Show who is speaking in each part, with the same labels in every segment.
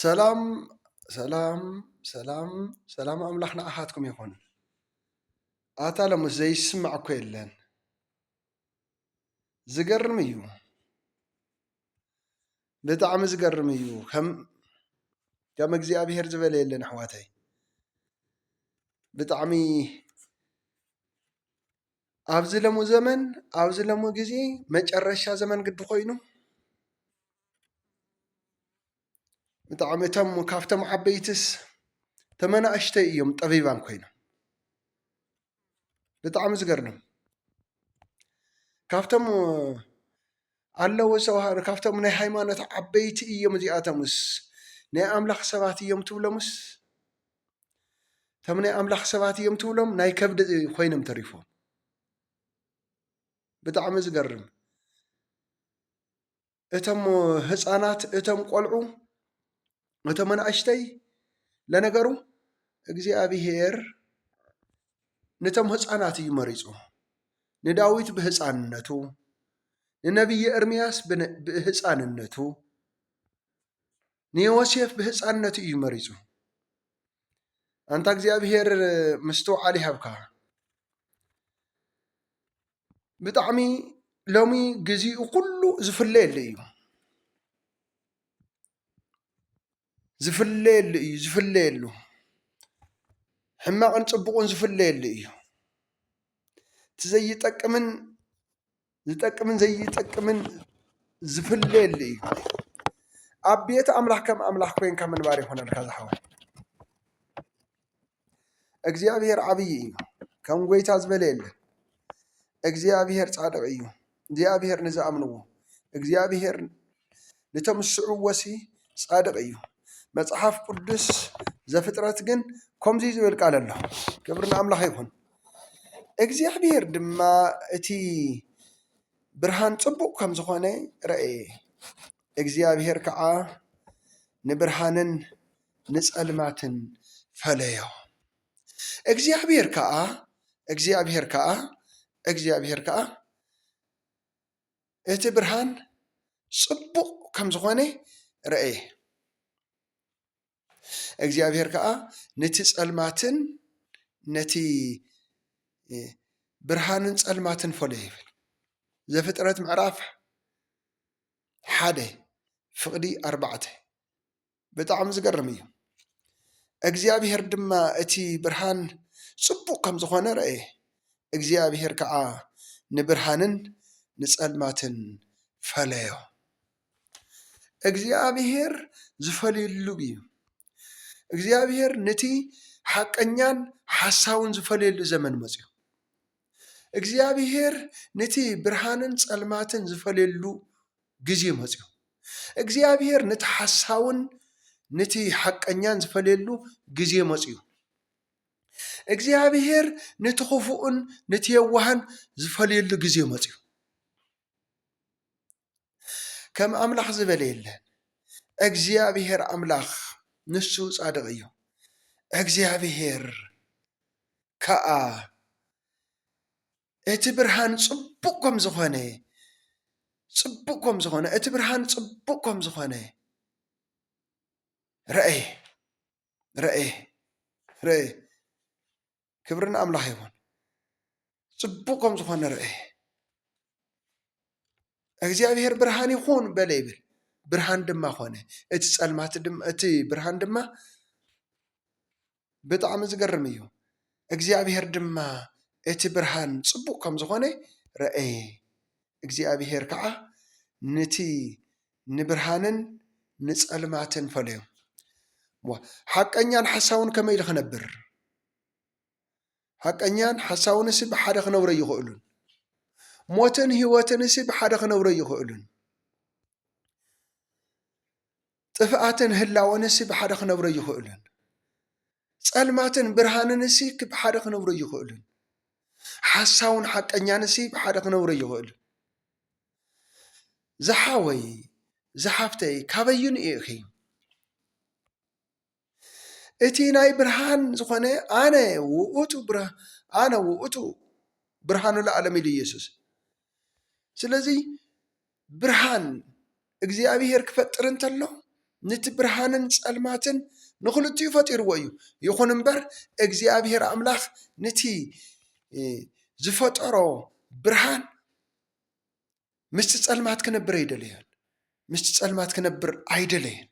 Speaker 1: ሰላም ሰላም ሰላም ሰላም ኣምላኽ ንኣኻትኩም ይኹን። ኣታ ለሙስ ዘይስማዕ እኮ የለን። ዝገርም እዩ፣ ብጣዕሚ ዝገርም እዩ። ከም እግዚኣብሔር ዝበለ የለን ኣሕዋተይ። ብጣዕሚ ኣብዚ ሎሚ ዘመን ኣብዚ ሎሚ ግዜ መጨረሻ ዘመን ግዲ ኮይኑ ብጣዕሚ እቶም ካብቶም ዓበይትስ ተመናእሽተይ እዮም ጠቢባን ኮይኖም። ብጣዕሚ ዝገርም ካብቶም ኣለዎ ዝተባሃሉ ካብቶም ናይ ሃይማኖት ዓበይቲ እዮም እዚኣቶምስ ናይ ኣምላኽ ሰባት እዮም ትብሎምስ እቶም ናይ ኣምላኽ ሰባት እዮም ትብሎም ናይ ከብዲ ኮይኖም ተሪፎም። ብጣዕሚ ዝገርም እቶም ህፃናት እቶም ቆልዑ እቶም መናእሽተይ ለነገሩ እግዚኣብሔር ነቶም ህፃናት እዩ መሪፁ። ንዳዊት ብህፃንነቱ፣ ንነቢይ ኤርምያስ ብህፃንነቱ፣ ንዮሴፍ ብህፃንነቱ እዩ መሪፁ። ኣንታ እግዚኣብሔር ምስትውዓል ይሃብካ። ብጣዕሚ ሎሚ ግዚኡ ኩሉ ዝፍለየሉ እዩ ዝፍለየሉ ሕማቕን ፅቡቕን ዝፍለየሉ እዩ። እቲ ዘይጠቅምን ዝጠቅምን ዘይጠቅምን ዝፍለየሉ እዩ። ኣብ ቤት ኣምላኽ ከም ኣምላኽ ኮይንካ ምንባር ይኮነልካ ዝሓወ። እግዚኣብሔር ዓብይ እዩ፣ ከም ጎይታ ዝበለ የለን። እግዚኣብሔር ፃድቕ እዩ። እግዚኣብሔር ንዝኣምንዎ እግዚኣብሔር ነቶም ዝስዕብዎሲ ፃድቕ እዩ። መፅሓፍ ቅዱስ ዘፍጥረት ግን ከምዚ ዝብል ቃል ኣሎ። ክብሪ ንኣምላኽ ይኹን። እግዚኣብሔር ድማ እቲ ብርሃን ፅቡቕ ከም ዝኾነ ረአየ። እግዚኣብሔር ከዓ ንብርሃንን ንፀልማትን ፈለዮ። እግዚአብሔር ከዓ እቲ ብርሃን ፅቡቕ ከም ዝኾነ ረአየ። እግዚኣብሔር ከዓ ነቲ ፀልማትን ነቲ ብርሃንን ፀልማትን ፈለዮ ይብል። ዘፍጥረት ምዕራፍ 1:4 ብጣዕሚ ዝገርም እዩ። እግዚኣብሔር ድማ እቲ ብርሃን ፅቡቕ ከም ዝኾነ ረአየ። እግዚኣብሔር ከዓ ንብርሃንን ንፀልማትን ፈለዮ። እግዚኣብሔር ዝፈልየሉ እዩ። እግዚኣብሔር ነቲ ሓቀኛን ሓሳውን ዝፈልየሉ ዘመን መፅዩ። እግዚኣብሔር ነቲ ብርሃንን ፀልማትን ዝፈልየሉ ግዜ መፅዩ። እግዚኣብሔር ነቲ ሓሳውን ነቲ ሓቀኛን ዝፈልየሉ ግዜ መፅዩ። እግዚኣብሔር ነቲ ክፉእን ነቲ የዋህን ዝፈልየሉ ግዜ መፅዩ። ከም ኣምላኽ ዝበለ የለን። እግዚኣብሔር ኣምላኽ ንሱ ፃድቕ እዩ። እግዚኣብሔር ከዓ እቲ ብርሃን ፅቡቕ ከም ዝኾነ እቲ ብርሃን ፅቡቕ ከም ዝኾነ ረአየ። ክብሪ ንኣምላኽ ይኹን። ፅቡቕ ከም ዝኾነ ረአየ። እግዚኣብሔር ብርሃን ይኹን በለ ይብል፣ ብርሃን ድማ ኮነ። እቲ ብርሃን ድማ ብጣዕሚ ዝገርም እዩ። እግዚኣብሔር ድማ እቲ ብርሃን ፅቡቕ ከም ዝኾነ ረአየ። እግዚኣብሔር ከዓ ነቲ ንብርሃንን ንፀልማትን ፈለዮ። ሓቀኛን ሓሳውን ከመይ ኢሉ ክነብር? ሓቀኛን ሓሳውንሲ ብሓደ ክነብሩ ይኽእሉን። ሞትን ህይወትንሲ ብሓደ ክነብሩ ይኽእሉን። ጥፍኣትን ህላወንሲ ብሓደ ክነብሩ ይኽእሉን። ፀልማትን ብርሃንንሲ ብሓደ ክነብሩ ይኽእሉን። ሓሳውን ሓቀኛንሲ ብሓደ ክነብሩ ይኽእሉን። ዝሓወይ ዝሓፍተይ ካበይን ኢኺ? እቲ ናይ ብርሃን ዝኾነ ኣነ ውእቱ ብርሃኑ ለዓለም ኢሉ ኢየሱስ። ስለዚ ብርሃን እግዚኣብሔር ክፈጥር እንተሎ نت برهانن ጸልማትን ንኽልቲኡ ፈጢርዎ እዩ ይኹን እምበር እግዚአብሔር አምላኽ ነቲ ዝፈጠሮ ብርሃን ምስቲ ጸልማት ክነብር አይደለየን ምስቲ ጸልማት ክነብር አይደለየን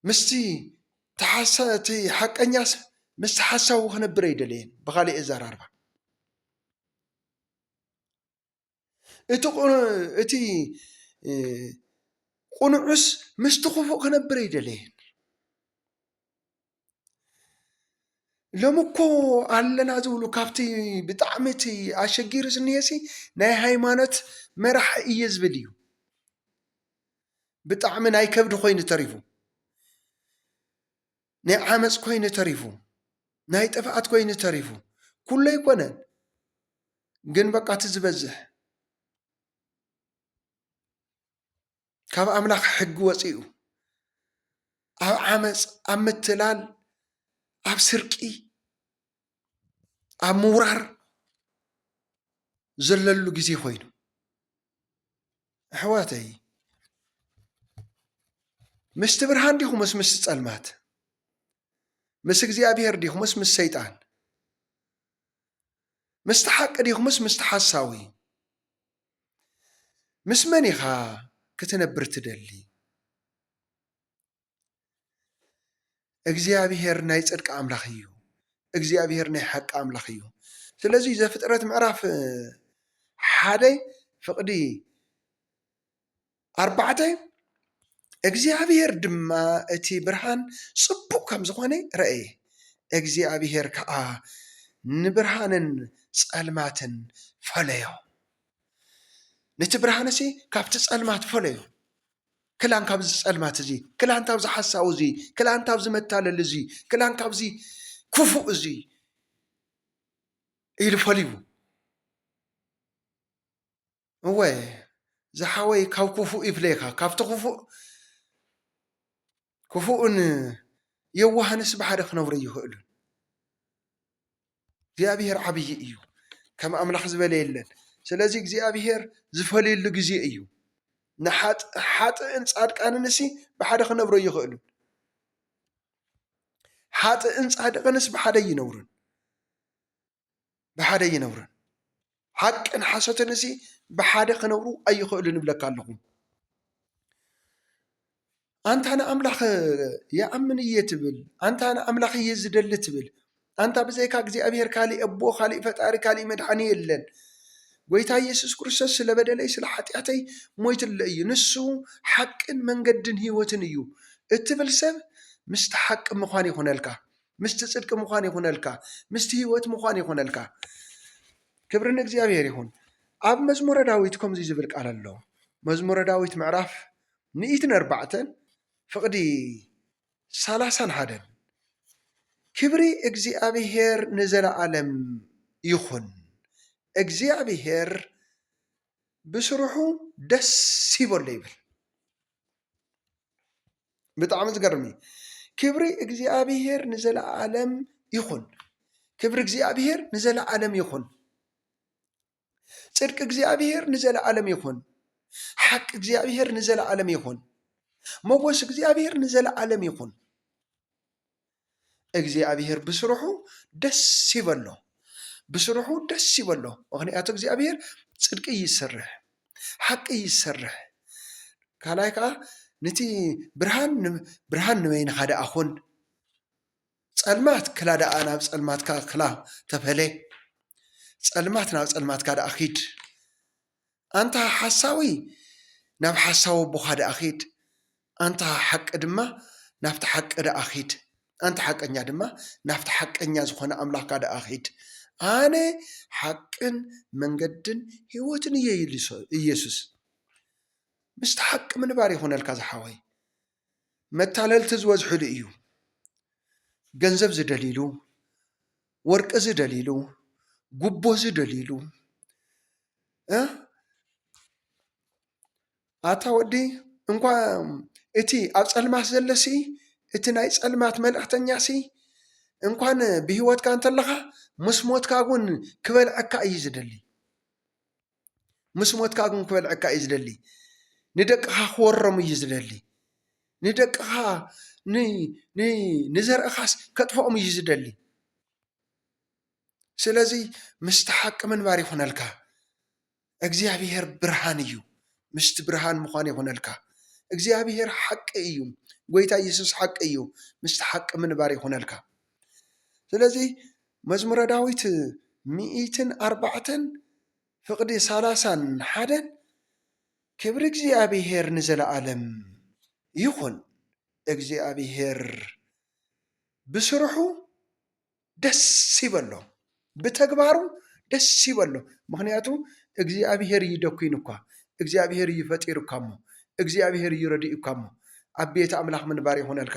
Speaker 1: ምስቲ ተሐሰቲ ሐቀኛስ ምስቲ ሐሳቡ ክነብር አይደለየን በኻሊእ ዘራርባ እቲ ቁኑዑስ ምስቲ ኽፉእ ክነብር አይደለየን ለምኮ አለና ዝብሉ ካብቲ ብጣዕሚ እቲ አሸጊሩ ዝንሄሲ ናይ ሃይማኖት መራሕ እየ ዝብል እዩ ብጣዕሚ ናይ ከብዲ ኮይኑ ተሪፉ ናይ ዓመፅ ኮይኑ ተሪፉ ናይ ጥፍኣት ኮይኑ ተሪፉ ኩሉ ኣይኮነን ግን በቃ እቲ ዝበዝሕ ካብ አምላኽ ሕጊ ወፂኡ ኣብ ዓመፅ ኣብ ምትላል ኣብ ስርቂ ኣብ ምውራር ዘለሉ ግዜ ኮይኑ ኣሕዋተይ ምስቲ ብርሃን ዲኹምስ ምስቲ ጸልማት ምስ እግዚአብሔር ዲኹምስ ምስ ሰይጣን ምስቲ ሓቂ ዲኹምስ ምስቲ ሓሳዊ ምስ መን ኢኻ ክትነብር ትደሊ እግዚአብሔር ናይ ጽድቂ አምላኽ እዩ እግዚአብሔር ናይ ሓቂ አምላኽ እዩ ስለዚ ዘፍጥረት ምዕራፍ 1 ፍቕዲ 4 እግዚአብሔር ድማ እቲ ብርሃን ጽቡቕ ከም ዝኾነ ረአየ እግዚአብሔር ከዓ ንብርሃንን ጸልማትን ፈለዮ ነቲ ብርሃንሲ ካብቲ ጸልማት ፈለዮ ክላን ካብዚ ጸልማት እዚ ክላን ካብዚ ሓሳቡ እዚ ክላን ካብዚ መታለል እዚ ክላን ካብዚ ክፉእ እዚ ኢሉ ፈሊዩ እወ ዝሓወይ ካብ ክፉእ ይፍለይካ ካብቲ ክፉእን የዋህንስ ብሓደ ክነብሩ ይኽእሉ እግዚአብሔር ዓብይ እዩ ከም አምላኽ ዝበለ የለን ስለዚ እግዚአብሔር ዝፈልየሉ ግዜ እዩ ንሓጥእን ጻድቃንንሲ ብሓደ ክነብሩ ይኽእሉ ሓጥእን ጻድቅንስ ብሓደ ይነብሩን ሓቅን ሓሶትንሲ ብሓደ ክነብሩ ኣይኽእሉን ይብለካ ኣለኹ አንተ አምላኽ የአምን እየ ትብል አንተ አምላኽ እየ ዝደሊ ትብል አንተ ብዘይካ እግዚአብሔር ካሊእ እቦ ካሊእ ፈጣሪ ካሊእ መድሓኒ የለን ጎይታ ኢየሱስ ክርስቶስ ስለ በደለይ ስለ ኃጢአተይ ሞይትለ እዩ ንሱ ሓቅን መንገድን ህይወትን እዩ እትብል ሰብ ምስቲ ሓቂ ምዃን ይኹነልካ ምስቲ ጽድቂ ምዃን ይኹነልካ ምስቲ ህይወት ምዃን ይኹነልካ ክብሪ ንእግዚአብሔር ይኹን ኣብ መዝሙረ ዳዊት ከምዚ ዝብል ቃል ኣሎ መዝሙረ ዳዊት ምዕራፍ 104 ፍቕዲ 31 ክብሪ እግዚአብሔር ንዘለዓለም ይኹን እግዚአብሔር ብስሩሑ ደስ ይበሎ ይብል ብጣዕሚ ዝገርም ክብሪ እግዚአብሔር ንዘለዓለም ይኹን ክብሪ እግዚአብሔር ንዘለዓለም ይኹን ጽድቂ እግዚአብሔር ንዘለዓለም ይኹን ሓቂ እግዚአብሔር ንዘለዓለም ይኹን ሞገስ እግዚአብሔር ንዘለዓለም ይኹን እግዚአብሔር ብስሩሑ ደስ ይበሎ ብስሩሑ ደስ ይበሎ ምክንያቱ እግዚአብሔር ጽድቂ ይሰርሕ ሓቂ ይሰርሕ ካልኣይ ከዓ ነቲ ብርሃን ንበይንኻ ደኣ ኹን ጸልማት ክላ ደኣ ናብ ጸልማትካ ክላ ተፈለ ጸልማት ናብ ጸልማትካ ደኣ ኺድ አንታ ሓሳዊ ናብ ሓሳዊ ቦኻ ደኣ ኺድ አንታ ሓቂ ድማ ናብቲ ሓቂ ደኣ ኺድ አንታ ሓቀኛ ድማ ናብቲ ሓቀኛ ዝኾነ አምላኽካ ደኣ ኺድ አነ ሓቅን መንገድን ህይወትን እየ ኢየሱስ ምስቲ ሓቂ ምንባር ይኹነልካ ዝሓወይ መታለልቲ ዝበዝሕሉ እዩ ገንዘብ ዝደሊሉ ወርቂ ዝደሊሉ ጉቦ ዝደሊሉ አታ ወዲ እንኳ እቲ ኣብ ጸልማት ዘለሲ እቲ ናይ ጸልማት መልእኽተኛሲ እንኳን ብህይወትካ እንተለኻ ምስ ሞትካ እውን ክበልዐካ እዩ ዝደሊ ምስ ሞትካ እውን ክበልዐካ እዩ ዝደሊ ንደቅኻ ክወሮም እዩ ዝደሊ ንደቅኻ ንዘርእኻስ ከጥፍኦም እዩ ዝደሊ። ስለዚ ምስቲ ሓቂ ምንባር ይኹነልካ። እግዚኣብሔር ብርሃን እዩ። ምስቲ ብርሃን ምዃን ይኹነልካ። እግዚኣብሔር ሓቂ እዩ። ጎይታ ኢየሱስ ሓቂ እዩ። ምስቲ ሓቂ ምንባር ይኹነልካ። ስለዚ መዝሙረ ዳዊት 104 ፍቕዲ 31 ክብሪ እግዚኣብሔር ንዘለዓለም ይኹን። እግዚኣብሔር ብስርሑ ደስ ይበሎ፣ ብተግባሩ ደስ ይበሎ። ምክንያቱ እግዚኣብሔር እዩ ደኲኑካ፣ እግዚኣብሔር እዩ ፈጢሩካ እሞ፣ እግዚኣብሔር እዩ ረዲኡካ እሞ። ኣብ ቤተ ኣምላኽ ምንባር ይኹነልካ።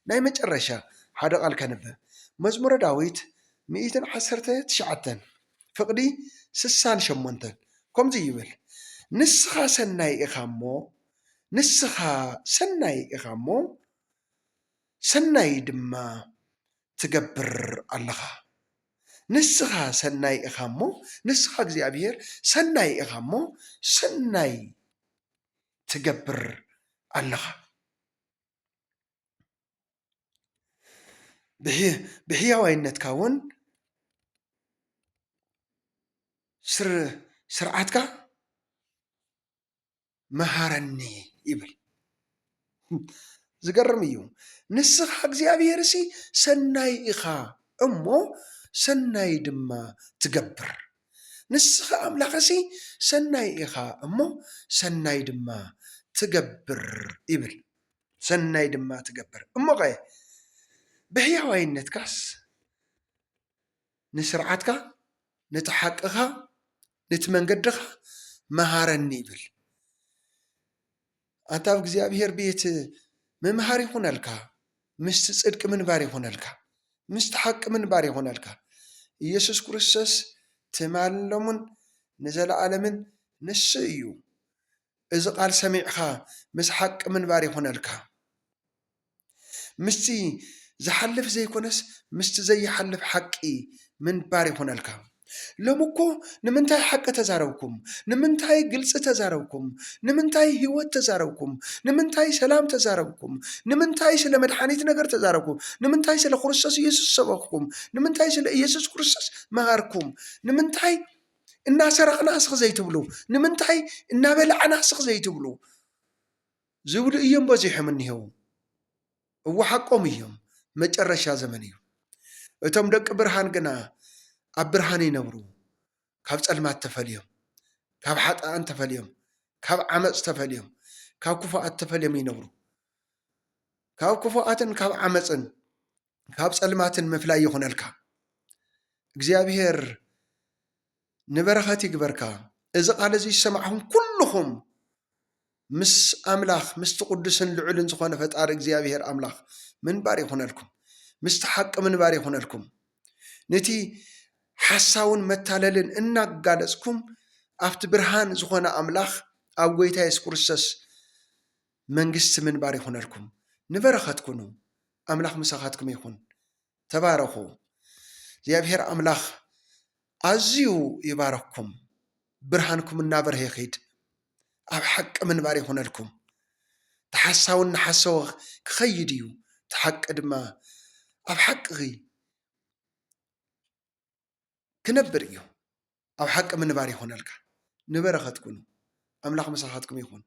Speaker 1: ናይ መጨረሻ ሓደ ቃል ከንብብ። መዝሙረ ዳዊት 119 ፍቕዲ 68 ከምዚ ይብል፣ ንስኻ ሰናይ ኢኻ እሞ ንስኻ ሰናይ ኢኻ እሞ ሰናይ ድማ ትገብር ኣለኻ። ንስኻ ሰናይ ኢኻ እሞ ንስኻ እግዚኣብሔር ሰናይ ኢኻ እሞ ሰናይ ትገብር ኣለኻ። ብሕያዋይነትካ እውን ስርዓትካ መሃረኒ ይብል። ዝገርም እዩ። ንስኻ እግዚኣብሔር እሲ ሰናይ ኢኻ እሞ ሰናይ ድማ ትገብር። ንስኻ ኣምላኽ እሲ ሰናይ ኢኻ እሞ ሰናይ ድማ ትገብር ይብል። ሰናይ ድማ ትገብር እሞ ኸ ብሕያዋይነትካስ ንስርዓትካ ነቲ ሓቅኻ ነቲ መንገድኻ መሃረኒ ይብል። ኣንታ ኣብ እግዚኣብሔር ቤት ምምሃር ይኹነልካ፣ ምስቲ ጽድቂ ምንባር ይኹነልካ፣ ምስቲ ሓቂ ምንባር ይኹነልካ። ኢየሱስ ክርስቶስ ትማሎምን ንዘለዓለምን ንሱ እዩ። እዚ ቃል ሰሚዕኻ ምስ ሓቂ ምንባር ይኹነልካ። ምስቲ ዝሓልፍ ዘይኮነስ ምስቲ ዘይሓልፍ ሓቂ ምንባር ይኹነልካ። ሎሚ እኮ ንምንታይ ሓቂ ተዛረብኩም? ንምንታይ ግልፂ ተዛረብኩም? ንምንታይ ህይወት ተዛረብኩም? ንምንታይ ሰላም ተዛረብኩም? ንምንታይ ስለ መድሓኒት ነገር ተዛረብኩም? ንምንታይ ስለ ክርስቶስ ኢየሱስ ሰበኽኩም? ንምንታይ ስለ ኢየሱስ ክርስቶስ መሃርኩም? ንምንታይ እናሰረቕና ስኽ ዘይትብሉ? ንምንታይ እናበላዕና ስኽ ዘይትብሉ? ዝብሉ እዮም በዚሖም እኒሄው። እዎ ሓቆም እዮም። መጨረሻ ዘመን እዩ። እቶም ደቂ ብርሃን ግና ኣብ ብርሃን ይነብሩ። ካብ ጸልማት ተፈልዮም፣ ካብ ሓጣን ተፈልዮም፣ ካብ ዓመፅ ተፈልዮም፣ ካብ ክፉኣት ተፈልዮም ይነብሩ። ካብ ክፉኣትን ካብ ዓመፅን ካብ ጸልማትን ምፍላይ ይኹነልካ። እግዚኣብሔር ንበረኸት ይግበርካ። እዚ ቃል እዚ ዝሰማዕኹም ኩልኹም ምስ ኣምላኽ ምስቲ ቅዱስን ልዑልን ዝኾነ ፈጣሪ እግዚኣብሔር ኣምላኽ ምንባር ይኹነልኩም። ምስቲ ሓቂ ምንባር ይኹነልኩም። ነቲ ሓሳውን መታለልን እናጋለጽኩም ኣብቲ ብርሃን ዝኾነ ኣምላኽ ኣብ ጎይታ ኢየሱስ ክርስቶስ መንግስቲ ምንባር ይኹነልኩም። ንበረኸት ኩኑ። ኣምላኽ ምሳኻትኩም ይኹን። ተባረኹ። እግዚኣብሔር ኣምላኽ ኣዝዩ ይባረክኩም። ብርሃንኩም እናበርሀ ይኸይድ። ኣብ ሓቂ ምንባር ይኹነልኩም። ተሓሳውን ንሓሰወ ክኸይድ እዩ። ተሓቂ ድማ ኣብ ሓቂ ክነብር እዩ። ኣብ ሓቂ ምንባር ይኹነልካ። ንበረኸት ኩኑ። ኣምላኽ ምሳኻትኩም ይኹን።